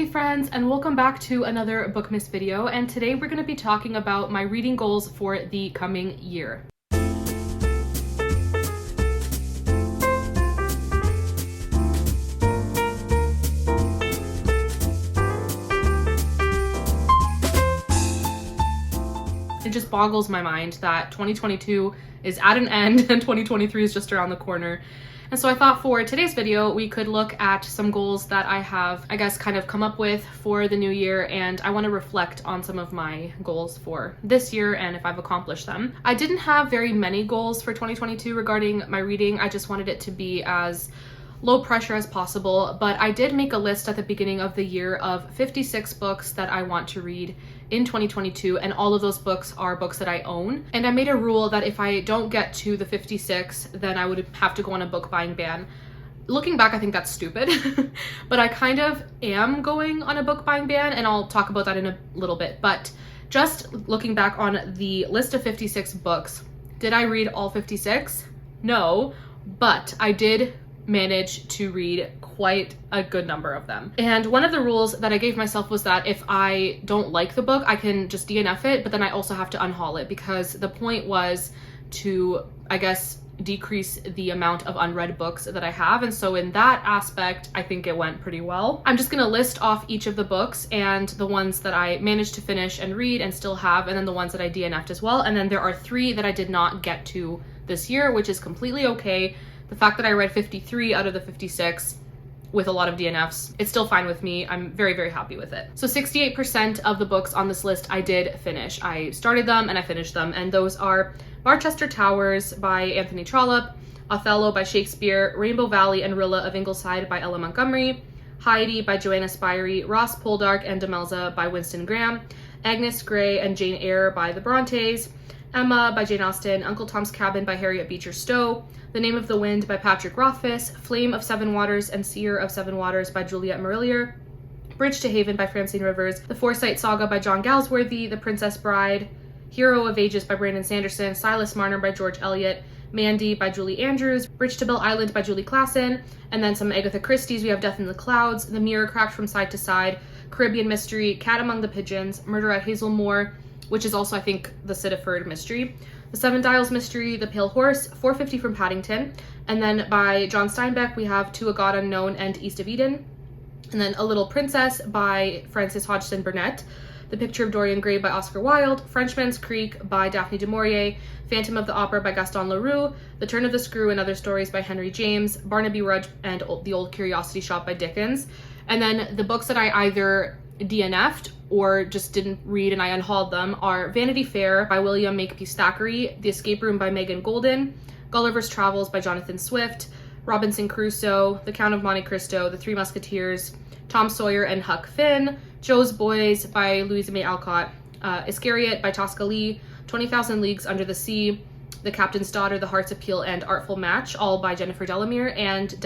Hey friends, and welcome back to another Bookmas video, and today we're going to be talking about my reading goals for the coming year. It just boggles my mind that 2022 is at an end and 2023 is just around the corner. And so I thought for today's video, we could look at some goals that I have, I guess, kind of come up with for the new year, and I want to reflect on some of my goals for this year and if I've accomplished them. I didn't have very many goals for 2022 regarding my reading. I just wanted it to be as low pressure as possible, but I did make a list at the beginning of the year of 56 books that I want to read in 2022, and all of those books are books that I own. And I made a rule that if I don't get to the 56, then I would have to go on a book buying ban. Looking back, I think that's stupid, but I kind of am going on a book buying ban, and I'll talk about that in a little bit. But just looking back on the list of 56 books, did I read all 56? No, but I did manage to read quite a good number of them. And one of the rules that I gave myself was that if I don't like the book, I can just DNF it, but then I also have to unhaul it, because the point was to, I guess, decrease the amount of unread books that I have. And so in that aspect, I think it went pretty well. I'm just going to list off each of the books and the ones that I managed to finish and read and still have, and then the ones that I DNF'd as well. And then there are 3 that I did not get to this year, which is completely okay. The fact that I read 53 out of the 56 with a lot of DNFs, it's still fine with me. I'm very, very happy with it. So 68% of the books on this list I did finish. I started them and I finished them, and those are Barchester Towers by Anthony Trollope, Othello by Shakespeare, Rainbow Valley and Rilla of Ingleside by Ella Montgomery, Heidi by Joanna Spyri, Ross Poldark and Demelza by Winston Graham, Agnes Grey and Jane Eyre by the Brontes, Emma by Jane Austen, Uncle Tom's Cabin by Harriet Beecher Stowe, The Name of the Wind by Patrick Rothfuss, Flame of Seven Waters and Seer of Seven Waters by Juliette Marillier, Bridge to Haven by Francine Rivers, The Forsyte Saga by John Galsworthy, The Princess Bride, Hero of Ages by Brandon Sanderson, Silas Marner by George Eliot, Mandy by Julie Andrews, Bridge to Bell Island by Julie Klassen, and then some Agatha Christies. We have Death in the Clouds, The Mirror Cracked from Side to Side, Caribbean Mystery, Cat Among the Pigeons, Murder at Hazelmoor, which is also, I think, the Sittaford mystery, The Seven Dials Mystery, The Pale Horse, 450 from Paddington, and then by John Steinbeck we have To a God Unknown and East of Eden, and then A Little Princess by Frances Hodgson Burnett, The Picture of Dorian Gray by Oscar Wilde, Frenchman's Creek by Daphne du Maurier, Phantom of the Opera by Gaston Leroux, The Turn of the Screw and Other Stories by Henry James, Barnaby Rudge and The Old Curiosity Shop by Dickens. And then the books that I either DNF'd or just didn't read and I unhauled them are Vanity Fair by William Makepeace Thackeray, The Escape Room by Megan Golden, Gulliver's Travels by Jonathan Swift, Robinson Crusoe, The Count of Monte Cristo, The Three Musketeers, Tom Sawyer and Huck Finn, Joe's Boys by Louisa May Alcott, Iscariot by Tosca Lee, 20,000 Leagues Under the Sea, The Captain's Daughter, The Heart's Appeal, and Artful Match, all by Jennifer Delamere, and The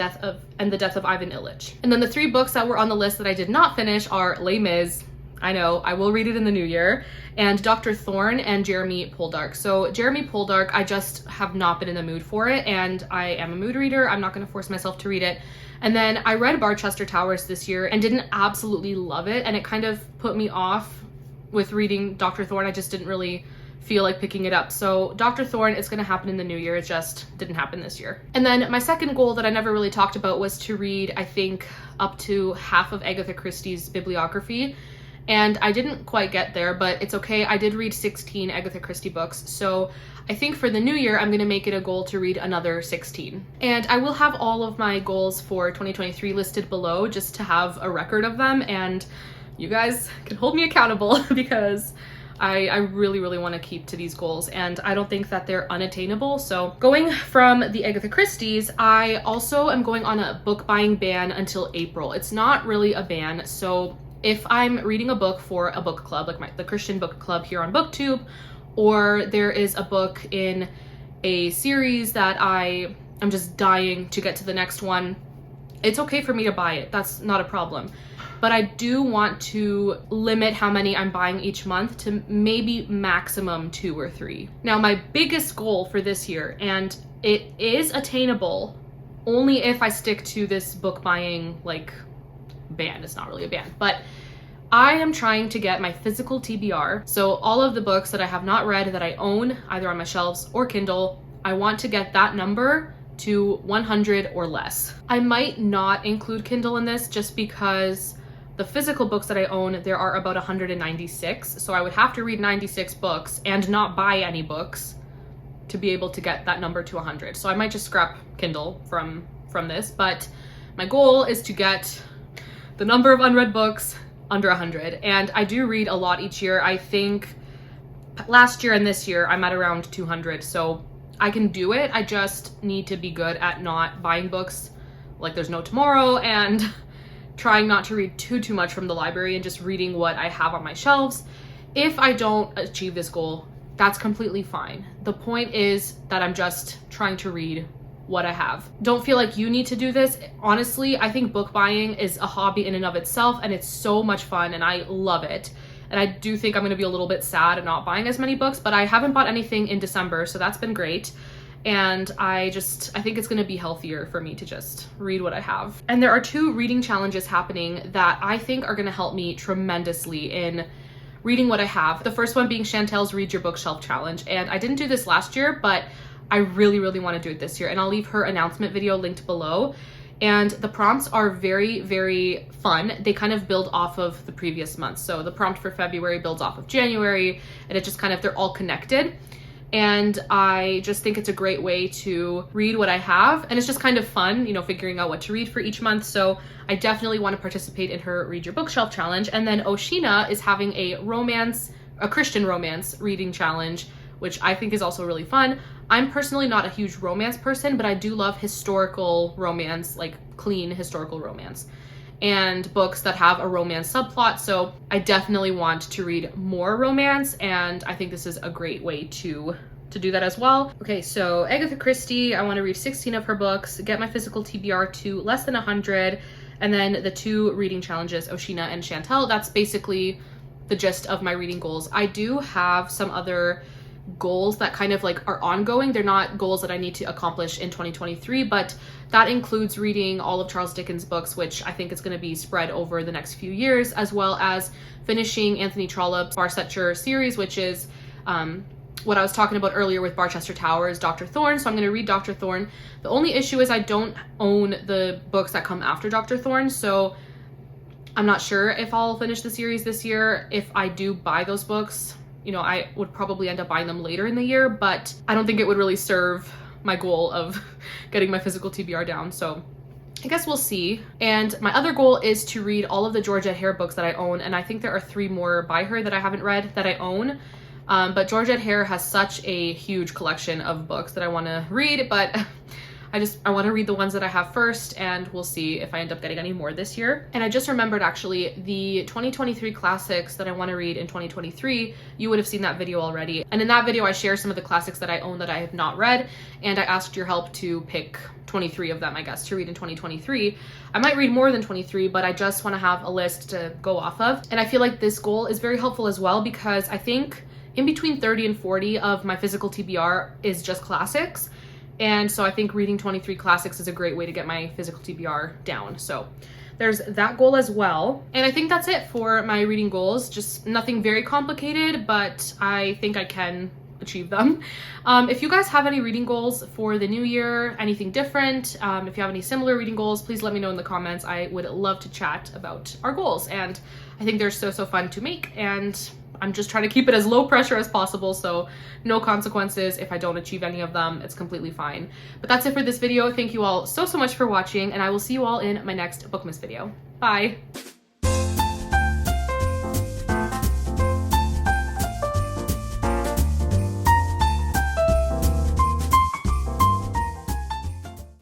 Death of Ivan Illich. And then the 3 books that were on the list that I did not finish are Les Mis, I know, I will read it in the new year, and Dr. Thorne and Jeremy Poldark. So Jeremy Poldark, I just have not been in the mood for it, and I am a mood reader. I'm not going to force myself to read it. And then I read Barchester Towers this year and didn't absolutely love it, and it kind of put me off with reading Dr. Thorne. I just didn't really feel like picking it up. So Dr. Thorne is going to happen in the new year. It just didn't happen this year. And then my second goal that I never really talked about was to read, I think, up to half of Agatha Christie's bibliography. And I didn't quite get there, but it's okay. I did read 16 Agatha Christie books. So I think for the new year, I'm going to make it a goal to read another 16. And I will have all of my goals for 2023 listed below just to have a record of them. And you guys can hold me accountable because I really, really want to keep to these goals, and I don't think that they're unattainable. So going from the Agatha Christies, I also am going on a book buying ban until April. It's not really a ban. So if I'm reading a book for a book club, like the Christian book club here on BookTube, or there is a book in a series that I am just dying to get to the next one, it's okay for me to buy it. That's not a problem. But I do want to limit how many I'm buying each month to maybe maximum 2 or 3. Now, my biggest goal for this year, and it is attainable only if I stick to this book buying like band. It's not really a band, but I am trying to get my physical TBR. So all of the books that I have not read that I own either on my shelves or Kindle, I want to get that number to 100 or less. I might not include Kindle in this just because the physical books that I own, there are about 196. So I would have to read 96 books and not buy any books to be able to get that number to 100. So I might just scrap Kindle from this, but my goal is to get the number of unread books under 100. And I do read a lot each year. I think last year and this year I'm at around 200. So I can do it. I just need to be good at not buying books like there's no tomorrow, and trying not to read too much from the library and just reading what I have on my shelves. If I don't achieve this goal, that's completely fine. The point is that I'm just trying to read what I have. Don't feel like you need to do this. Honestly, I think book buying is a hobby in and of itself, and it's so much fun and I love it. And I do think I'm going to be a little bit sad at not buying as many books, but I haven't bought anything in December, so that's been great. And I think it's going to be healthier for me to just read what I have. And there are 2 reading challenges happening that I think are going to help me tremendously in reading what I have. The first one being Chantel's Read Your Bookshelf Challenge. And I didn't do this last year, but I really want to do it this year. And I'll leave her announcement video linked below. And the prompts are very fun. They kind of build off of the previous month. So the prompt for February builds off of January, and it just kind of, they're all connected. And I just think it's a great way to read what I have. And it's just kind of fun, you know, figuring out what to read for each month. So I definitely want to participate in her Read Your Bookshelf Challenge. And then Oceana is having a Christian romance reading challenge, which I think is also really fun. I'm personally not a huge romance person, but I do love historical romance, like clean historical romance, and books that have a romance subplot. So I definitely want to read more romance, and I think this is a great way to do that as well. Okay, so Agatha Christie, I want to read 16 of her books, get my physical TBR to less than 100, and then the 2 reading challenges, Oceana and Chantel. That's basically the gist of my reading goals. I do have some other goals that kind of like are ongoing. They're not goals that I need to accomplish in 2023, but that includes reading all of Charles Dickens' books, which I think is going to be spread over the next few years, as well as finishing Anthony Trollope's Barsetshire series, which is what I was talking about earlier with Barchester Towers, Dr. Thorne. So I'm going to read Dr. Thorne. The only issue is I don't own the books that come after Dr. Thorne, so I'm not sure if I'll finish the series this year. If I do buy those books, you know, I would probably end up buying them later in the year, but I don't think it would really serve my goal of getting my physical TBR down. So I guess we'll see. And my other goal is to read all of the Georgette Heyer books that I own. And I think there are 3 more by her that I haven't read that I own. But Georgette Heyer has such a huge collection of books that I want to read, but I want to read the ones that I have first, and we'll see if I end up getting any more this year. And I just remembered actually the 2023 classics that I want to read in 2023. You would have seen that video already. And in that video, I share some of the classics that I own that I have not read. And I asked your help to pick 23 of them, I guess, to read in 2023. I might read more than 23, but I just want to have a list to go off of. And I feel like this goal is very helpful as well, because I think in between 30 and 40 of my physical TBR is just classics. And so I think reading 23 classics is a great way to get my physical TBR down. So there's that goal as well. And I think that's it for my reading goals. Just nothing very complicated, but I think I can achieve them. If you guys have any reading goals for the new year, anything different, if you have any similar reading goals, please let me know in the comments. I would love to chat about our goals. And I think they're so fun to make. And I'm just trying to keep it as low pressure as possible, so no consequences if I don't achieve any of them. It's completely fine. But that's it for this video. Thank you all so much for watching, and I will see you all in my next Bookmas video. Bye!